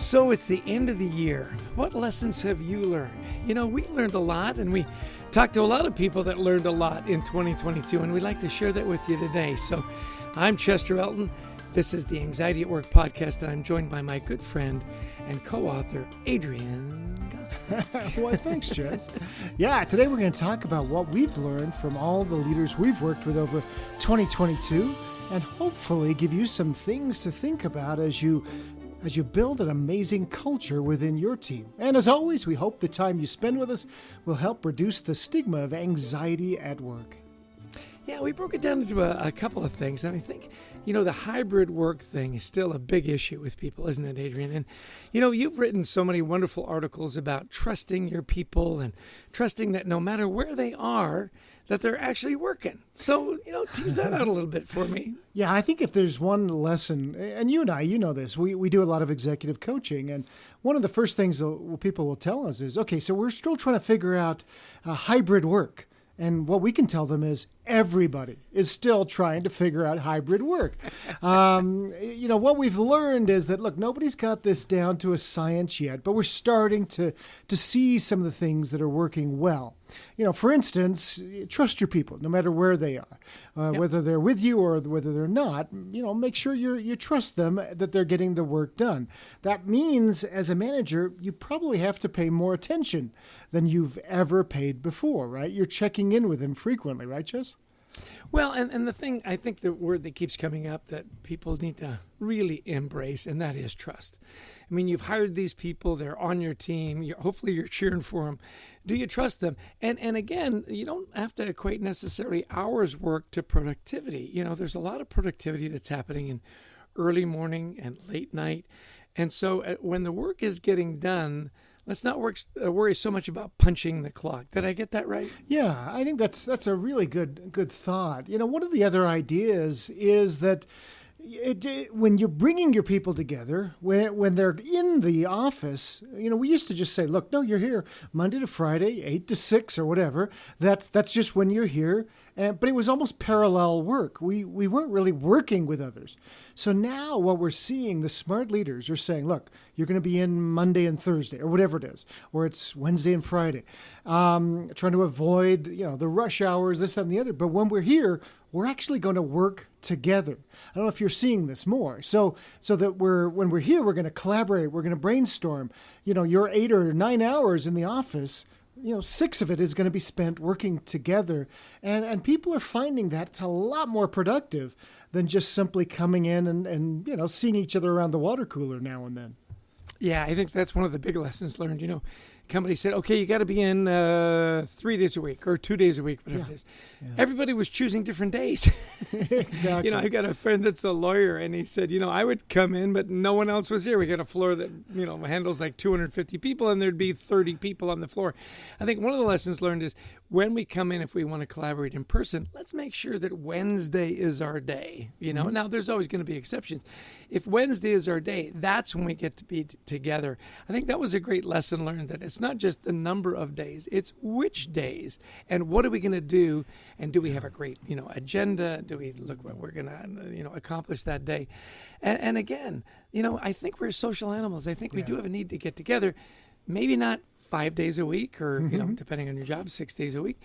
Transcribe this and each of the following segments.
So it's the end of the year. What lessons have you learned? You know, we learned a lot, and we talked to a lot of people that learned a lot in 2022, and we'd like to share that with you today. So I'm Chester Elton. This is the Anxiety at Work podcast, and I'm joined by my good friend and co-author, Adrian. Well, thanks, Jess. Yeah, today we're going to talk about what we've learned from all the leaders we've worked with over 2022, and hopefully give you some things to think about as you build an amazing culture within your team. And as always, we hope the time you spend with us will help reduce the stigma of anxiety at work. Yeah, we broke it down into a couple of things, and I think, the hybrid work thing is still a big issue with people, isn't it, Adrian? And, you've written so many wonderful articles about trusting your people and trusting that no matter where they are, that they're actually working. So, tease that out a little bit for me. Yeah, I think if there's one lesson, and you and I, you know this, we do a lot of executive coaching, and one of the first things people will tell us is, okay, so we're still trying to figure out hybrid work. And what we can tell them is everybody is still trying to figure out hybrid work. What we've learned is that, look, nobody's got this down to a science yet, but we're starting to see some of the things that are working well. For instance, trust your people, no matter where they are, whether they're with you or whether they're not. Make sure you trust them that they're getting the work done. That means, as a manager, you probably have to pay more attention than you've ever paid before, right? You're checking in with them frequently, right, Jess? Well, and the thing, I think the word that keeps coming up that people need to really embrace, and that is trust. I mean, you've hired these people, they're on your team, hopefully you're cheering for them. Do you trust them? And again, you don't have to equate necessarily hours work to productivity. There's a lot of productivity that's happening in early morning and late night. And so when the work is getting done, let's not worry so much about punching the clock. Did I get that right? Yeah, I think that's a really good thought. One of the other ideas is that when you're bringing your people together, when they're in the office, we used to just say, look, no, you're here Monday to Friday, 8 to 6 or whatever. That's just when you're here. But it was almost parallel work. We weren't really working with others. So now what we're seeing, the smart leaders are saying, look, you're going to be in Monday and Thursday or whatever it is, or it's Wednesday and Friday, trying to avoid, the rush hours, this, that, and the other. But when we're here, we're actually going to work together. I don't know if you're seeing this more. So that when we're here, we're going to collaborate, we're going to brainstorm. Your 8 or 9 hours in the office, 6 of it is going to be spent working together. And people are finding that it's a lot more productive than just simply coming in and seeing each other around the water cooler now and then. Yeah, I think that's one of the big lessons learned. Company said, okay, you got to be in 3 days a week or 2 days a week, whatever it is. Yeah. Everybody was choosing different days. Exactly. I got a friend that's a lawyer, and he said, I would come in, but no one else was here. We got a floor that, handles like 250 people, and there'd be 30 people on the floor. I think one of the lessons learned is when we come in, if we want to collaborate in person, let's make sure that Wednesday is our day. Mm-hmm. Now there's always going to be exceptions. If Wednesday is our day, that's when we get to be together. I think that was a great lesson learned, that it's not just the number of days, it's which days and what are we going to do, and do we have a great agenda? Do we look what we're going to accomplish that day? And again, I think we're social animals. I think we do have a need to get together, maybe not 5 days a week or depending on your job, 6 days a week.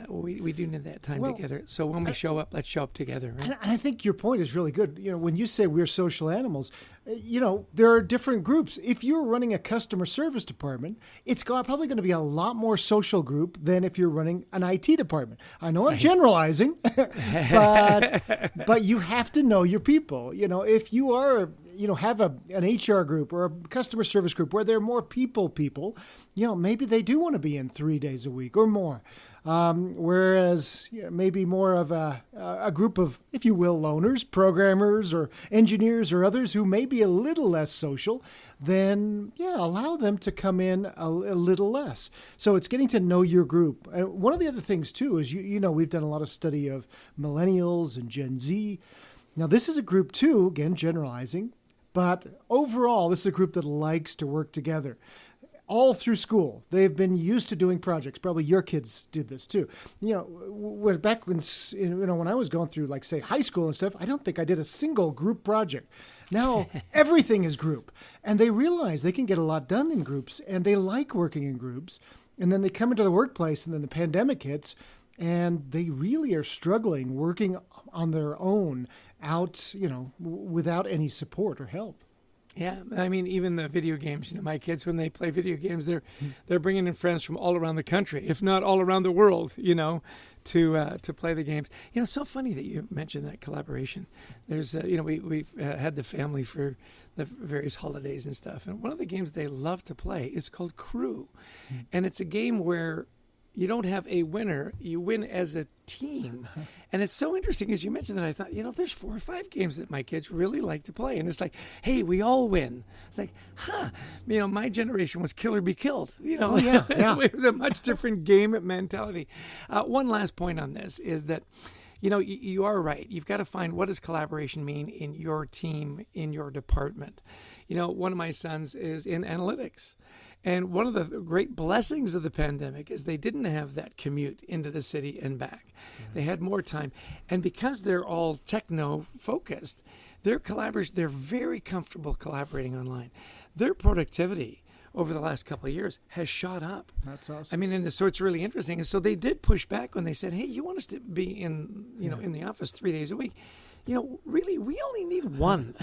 We do need that time together. So when we show up, let's show up together. Right? And I think your point is really good. When you say we're social animals, there are different groups. If you're running a customer service department, it's probably going to be a lot more social group than if you're running an IT department. I know I'm generalizing, but you have to know your people. If you are, have an HR group or a customer service group where there are more people, maybe they do want to be in 3 days a week or more. Whereas maybe more of a group of, if you will, loners, programmers, or engineers or others who may be a little less social, then allow them to come in a little less. So it's getting to know your group. And one of the other things too is we've done a lot of study of millennials and Gen Z. Now this is a group too, again generalizing, but overall this is a group that likes to work together. all through school. They've been used to doing projects. Probably your kids did this too. Back when I was going through, like, say, high school and stuff, I don't think I did a single group project. Now everything is group, and they realize they can get a lot done in groups, and they like working in groups. And then they come into the workplace, and then the pandemic hits, and they really are struggling working on their own out, without any support or help. Yeah, I mean, even the video games. My kids, when they play video games, they're bringing in friends from all around the country, if not all around the world, to play the games. It's so funny that you mentioned that collaboration. There's, we've had the family for the various holidays and stuff, and one of the games they love to play is called Crew, and it's a game where you don't have a winner, you win as a team. And it's so interesting, as you mentioned that, I thought, there's 4 or 5 games that my kids really like to play. And it's like, hey, we all win. It's like, my generation was kill or be killed. Yeah. It was a much different game mentality. One last point on this is that, you are right. You've got to find, what does collaboration mean in your team, in your department? One of my sons is in analytics. And one of the great blessings of the pandemic is they didn't have that commute into the city and back. Yeah. They had more time. And because they're all techno-focused, they're very comfortable collaborating online. Their productivity over the last couple of years has shot up. That's awesome. I mean, and so it's really interesting. And so they did push back when they said, hey, you want us to be in the office 3 days a week? Really, we only need one.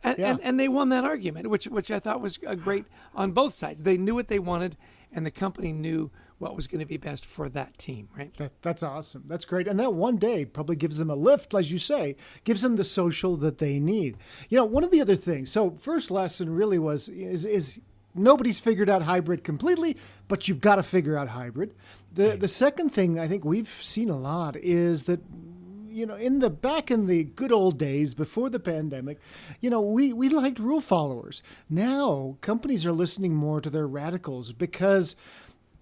And they won that argument, which I thought was great on both sides. They knew what they wanted, and the company knew what was going to be best for that team, right? That's awesome. That's great. And that one day probably gives them a lift, as you say, gives them the social that they need. One of the other things, so first lesson really is nobody's figured out hybrid completely, but you've got to figure out hybrid. The second thing I think we've seen a lot is that, in the good old days before the pandemic, we liked rule followers. Now companies are listening more to their radicals because,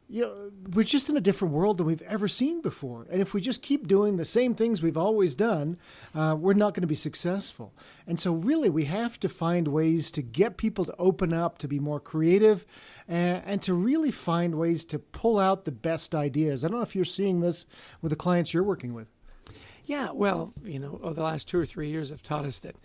we're just in a different world than we've ever seen before. And if we just keep doing the same things we've always done, we're not going to be successful. And so really we have to find ways to get people to open up, to be more creative, and to really find ways to pull out the best ideas. I don't know if you're seeing this with the clients you're working with. Yeah, well, over the last 2 or 3 years have taught us that,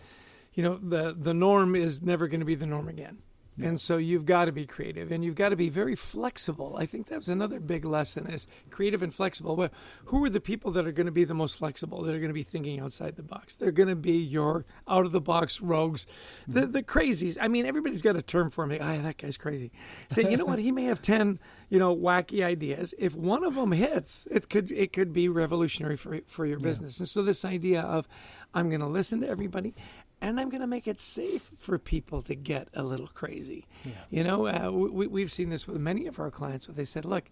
the norm is never going to be the norm again. Yeah. And so you've got to be creative, and you've got to be very flexible. I think that's another big lesson, is creative and flexible. Well, who are the people that are going to be the most flexible, that are going to be thinking outside the box? They're going to be your out-of-the-box rogues, the crazies. I mean, everybody's got a term for them. That guy's crazy. Say, you know what? He may have 10, wacky ideas. If one of them hits, it could be revolutionary for your business. And so this idea of, I'm going to listen to everybody, and I'm going to make it safe for people to get a little crazy. Yeah. We've seen this with many of our clients where they said, look,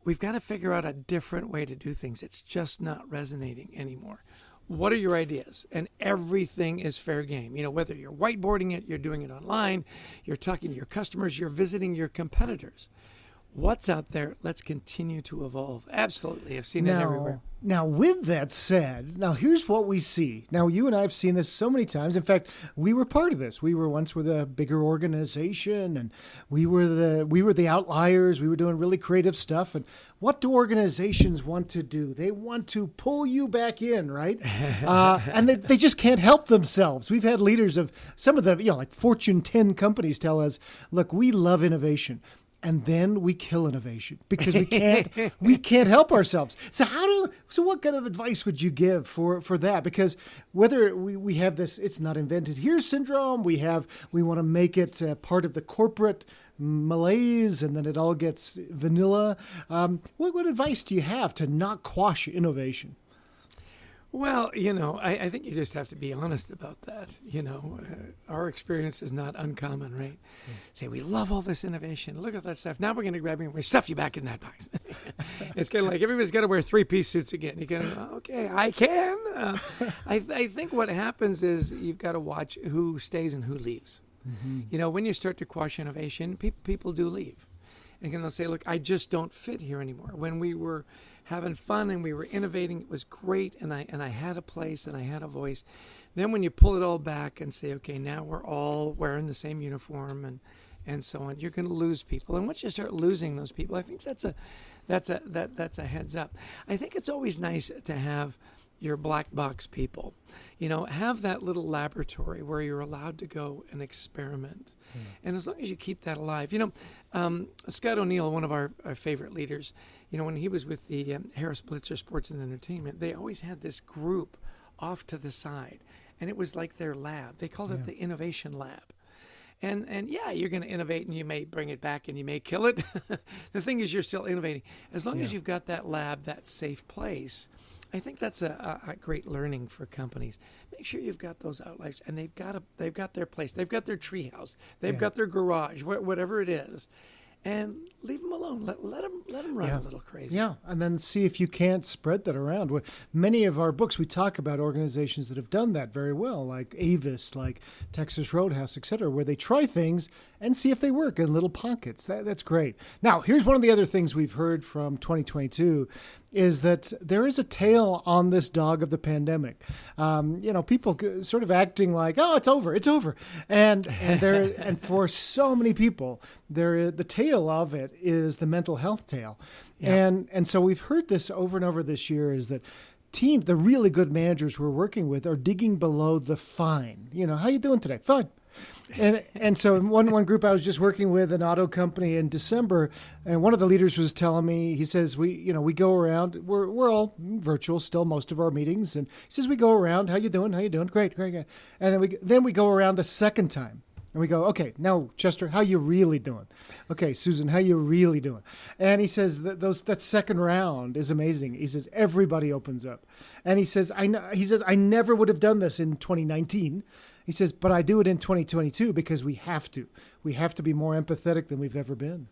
we've got to figure out a different way to do things. It's just not resonating anymore. What are your ideas? And everything is fair game. Whether you're whiteboarding it, you're doing it online, you're talking to your customers, you're visiting your competitors. What's out there? Let's continue to evolve. Absolutely. I've seen it everywhere. Now, with that said, here's what we see. Now, you and I have seen this so many times. In fact, we were part of this. We were once with a bigger organization, and we were the outliers. We were doing really creative stuff. And what do organizations want to do? They want to pull you back in, right? And they just can't help themselves. We've had leaders of some of the, like Fortune 10 companies tell us, look, we love innovation. And then we kill innovation because we can't help ourselves. So what kind of advice would you give for that? Because whether we have this, it's not invented here syndrome, we want to make it part of the corporate malaise, and then it all gets vanilla. What advice do you have to not quash innovation? Well, I think you just have to be honest about that. Our experience is not uncommon, right? Say, we love all this innovation. Look at that stuff. Now we're going to grab you and we stuff you back in that box. It's kind of like everybody's got to wear 3-piece suits again. You go, okay, I can. I think what happens is you've got to watch who stays and who leaves. Mm-hmm. When you start to quash innovation, people do leave. And they'll say, look, I just don't fit here anymore. When we were having fun and we were innovating, it was great, and I had a place and I had a voice. Then when you pull it all back and say, okay, now we're all wearing the same uniform and so on. You're going to lose people, and once you start losing those people, I think that's a heads up. I think it's always nice to have your black box people. Have that little laboratory where you're allowed to go and experiment. And as long as you keep that alive. Scott O'Neill, one of our favorite leaders, when he was with the Harris Blitzer Sports and Entertainment, they always had this group off to the side. And it was like their lab. They called it the innovation lab. And yeah, you're going to innovate, and you may bring it back and you may kill it. The thing is, you're still innovating. As long as you've got that lab, that safe place, I think that's a great learning for companies. Make sure you've got those outliers, and they've got their place. They've got their treehouse. They've got their garage, whatever it is. And leave them alone. Let them run a little crazy. Yeah, and then see if you can't spread that around. With many of our books, we talk about organizations that have done that very well, like Avis, like Texas Roadhouse, et cetera, where they try things and see if they work in little pockets. That's great. Now, here's one of the other things we've heard from 2022 is that there is a tail on this dog of the pandemic. People sort of acting like, oh, it's over. And for so many people, the tail of it is the mental health tail. Yeah. And so we've heard this over and over this year is that the really good managers we're working with are digging below the fine. How you doing today? Fine. And so in one group I was just working with, an auto company in December, and one of the leaders was telling me, he says, we go around, we're all virtual still, most of our meetings, and he says, we go around, how you doing? Great. And then we go around a second time. And we go, okay, now, Chester, how you really doing? Okay, Susan, how you really doing? And he says that second round is amazing. He says everybody opens up, and he says I never would have done this in 2019. He says, but I do it in 2022 because we have to. We have to be more empathetic than we've ever been.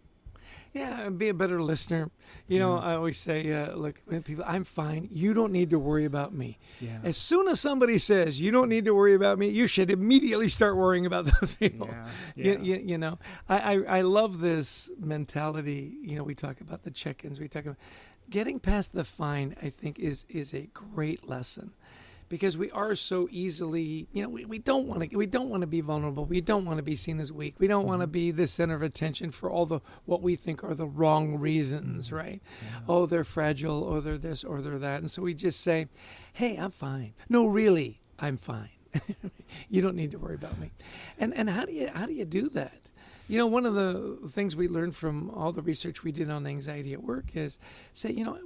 Yeah, be a better listener. I always say, look, people, I'm fine. You don't need to worry about me. Yeah. As soon as somebody says, you don't need to worry about me, you should immediately start worrying about those people. Yeah. I love this mentality. We talk about the check-ins. We talk about getting past the fine, I think, is a great lesson. Because we are so easily, we don't want to be vulnerable. We don't want to be seen as weak. We don't want to be the center of attention for all what we think are the wrong reasons, right? Yeah. Oh, they're fragile, or they're this, or they're that. And so we just say, hey, I'm fine. No, really, I'm fine. You don't need to worry about me. And how do you do that? One of the things we learned from all the research we did on anxiety at work is say, well,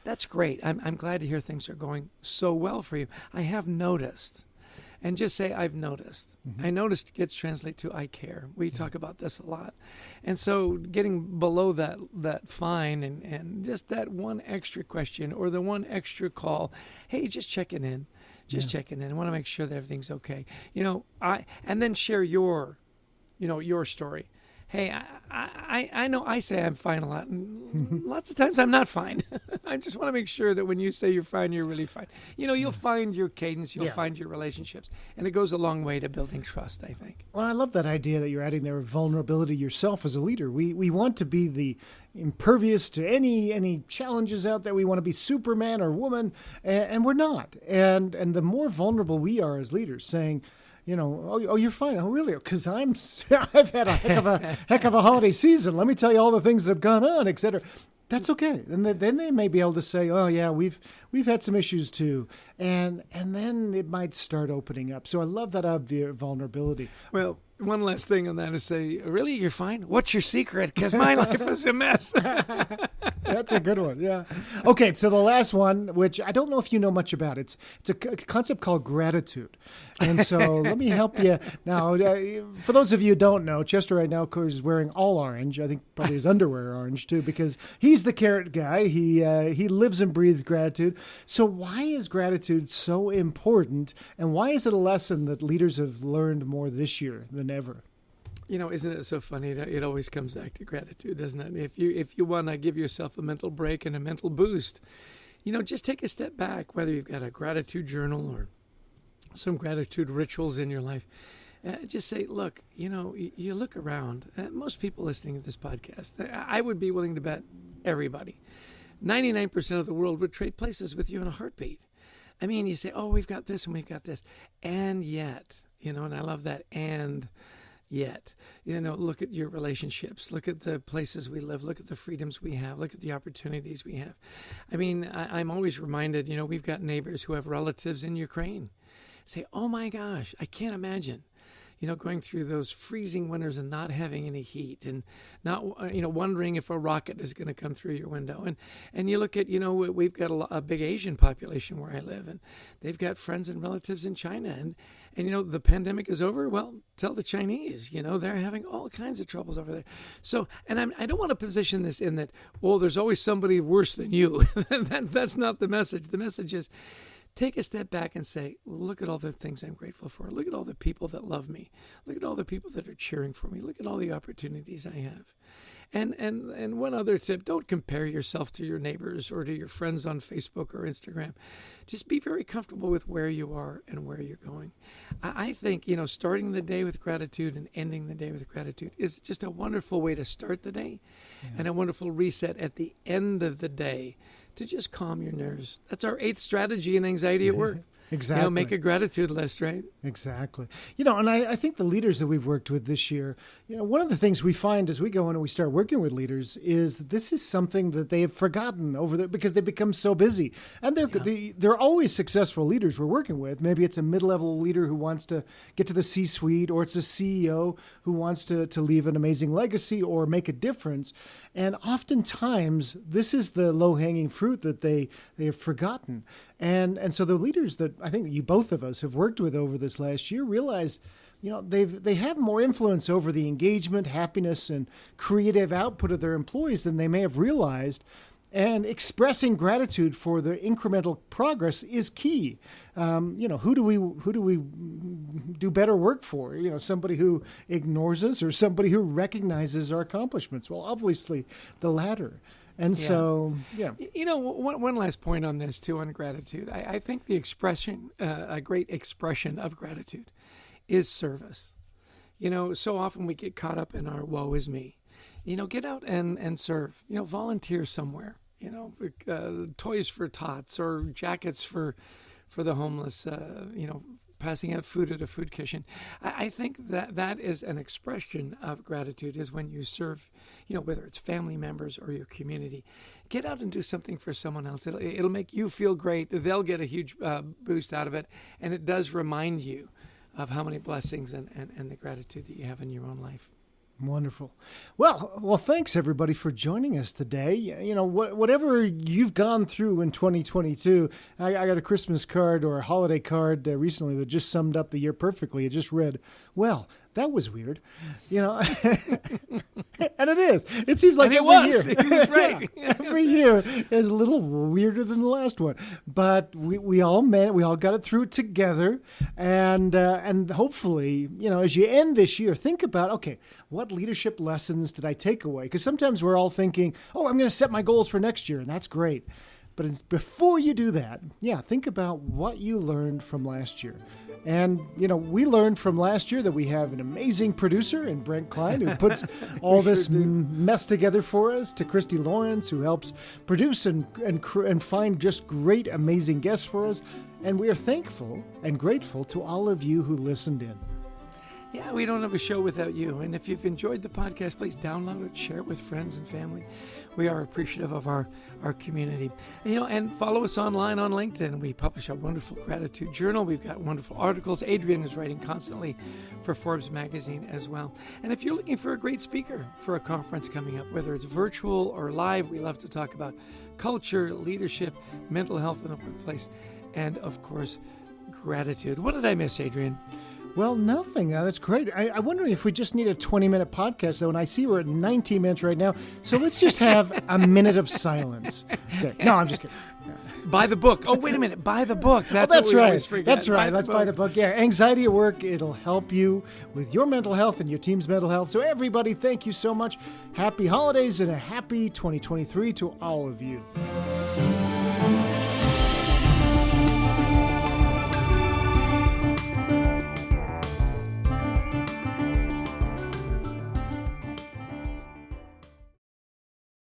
that's great. I'm glad to hear things are going so well for you. I have noticed. And just say, I've noticed. Mm-hmm. I noticed gets translated to I care. We talk about this a lot. And so getting below that fine and just that one extra question or the one extra call, hey, just checking in. Checking in. I want to make sure that everything's okay. And then share your story. Hey, I know I say I'm fine a lot. And lots of times I'm not fine. I just want to make sure that when you say you're fine, you're really fine. You'll find your cadence. You'll find your relationships. And it goes a long way to building trust, I think. Well, I love that idea that you're adding there, vulnerability yourself as a leader. We want to be the impervious to any challenges out there. We want to be Superman or woman, and we're not. And the more vulnerable we are as leaders, saying, oh, you're fine. Oh, really? Because I've had a heck of a holiday season. Let me tell you all the things that have gone on, et cetera. That's okay. And then they may be able to say, oh, yeah, we've had some issues too. And then it might start opening up. So I love that obvious vulnerability. Well, one last thing on that is say, really, you're fine? What's your secret? Because my life is a mess. That's a good one, yeah. Okay, so the last one, which I don't know if you know much about. It's a concept called gratitude. And so let me help you. Now, for those of you who don't know, Chester right now, of course, is wearing all orange. I think probably his underwear are orange, too, because he's the carrot guy. He lives and breathes gratitude. So why is gratitude so important, and why is it a lesson that leaders have learned more this year than ever? Isn't it so funny that it always comes back to gratitude, doesn't it? If you want to give yourself a mental break and a mental boost, just take a step back, whether you've got a gratitude journal or some gratitude rituals in your life. Just say, look, you look around. Most people listening to this podcast, I would be willing to bet everybody, 99% of the world would trade places with you in a heartbeat. I mean, you say, oh, we've got this and we've got this. And yet, and I love that and. yet. Look at your relationships. Look at the places we live. Look at the freedoms we have. Look at the opportunities we have. I mean, I'm always reminded, we've got neighbors who have relatives in Ukraine. Say, oh my gosh, I can't imagine, going through those freezing winters and not having any heat and not, wondering if a rocket is going to come through your window. And you look at, we've got a big Asian population where I live, and they've got friends and relatives in China. And the pandemic is over. Well, tell the Chinese, they're having all kinds of troubles over there. So, and I don't want to position this in that, there's always somebody worse than you. That's not the message. The message is, take a step back and say, look at all the things I'm grateful for. Look at all the people that love me. Look at all the people that are cheering for me. Look at all the opportunities I have. And one other tip, don't compare yourself to your neighbors or to your friends on Facebook or Instagram. Just be very comfortable with where you are and where you're going. I think, starting the day with gratitude and ending the day with gratitude is just a wonderful way to start the day and a wonderful reset at the end of the day to just calm your nerves. That's our 8th strategy in anxiety at work. Exactly. Make a gratitude list, right? Exactly. And I think the leaders that we've worked with this year, one of the things we find as we go in and we start working with leaders is that this is something that they have forgotten because they become so busy. And they're always successful leaders we're working with. Maybe it's a mid-level leader who wants to get to the C-suite, or it's a CEO who wants to leave an amazing legacy or make a difference. And oftentimes, this is the low-hanging fruit that they have forgotten. And so the leaders that I think you both of us have worked with over this last year realize, they have more influence over the engagement, happiness, and creative output of their employees than they may have realized. And expressing gratitude for the incremental progress is key. Who do we do better work for? Somebody who ignores us or somebody who recognizes our accomplishments? Well, obviously the latter. And so, one last point on this too, on gratitude. I think the expression, a great expression of gratitude, is service. So often we get caught up in our woe is me. Get out and serve. Volunteer somewhere. Toys for tots or jackets for the homeless. Passing out food at a food kitchen. I think that is an expression of gratitude, is when you serve, whether it's family members or your community. Get out and do something for someone else. It'll make you feel great. They'll get a huge boost out of it. And it does remind you of how many blessings and the gratitude that you have in your own life. Wonderful. Well, thanks everybody for joining us today. Whatever you've gone through in 2022, I got a Christmas card or a holiday card recently that just summed up the year perfectly. It just read, well, that was weird, and it is. It seems like every year. It was right. Every year is a little weirder than the last one, but we all got it through together, and hopefully, as you end this year, think about, okay, what leadership lessons did I take away? Because sometimes we're all thinking, I'm going to set my goals for next year, and that's great. But before you do that, think about what you learned from last year. And, we learned from last year that we have an amazing producer in Brent Klein who puts all this mess together for us, to Christy Lawrence who helps produce and find just great, amazing guests for us. And we are thankful and grateful to all of you who listened in. Yeah, we don't have a show without you. And if you've enjoyed the podcast, please download it, share it with friends and family. We are appreciative of our community. And follow us online on LinkedIn. We publish a wonderful gratitude journal. We've got wonderful articles. Adrian is writing constantly for Forbes magazine as well. And if you're looking for a great speaker for a conference coming up, whether it's virtual or live, we love to talk about culture, leadership, mental health in the workplace, and of course, gratitude. What did I miss, Adrian? Well, nothing. That's great. I wonder if we just need a 20-minute podcast, though, and I see we're at 19 minutes right now, so let's just have a minute of silence. Okay. No, I'm just kidding. Buy the book. Oh, wait a minute. Buy the book. That's what we right. always forget. That's right. Let's buy the book. Yeah, Anxiety at Work. It'll help you with your mental health and your team's mental health. So everybody, thank you so much. Happy holidays and a happy 2023 to all of you.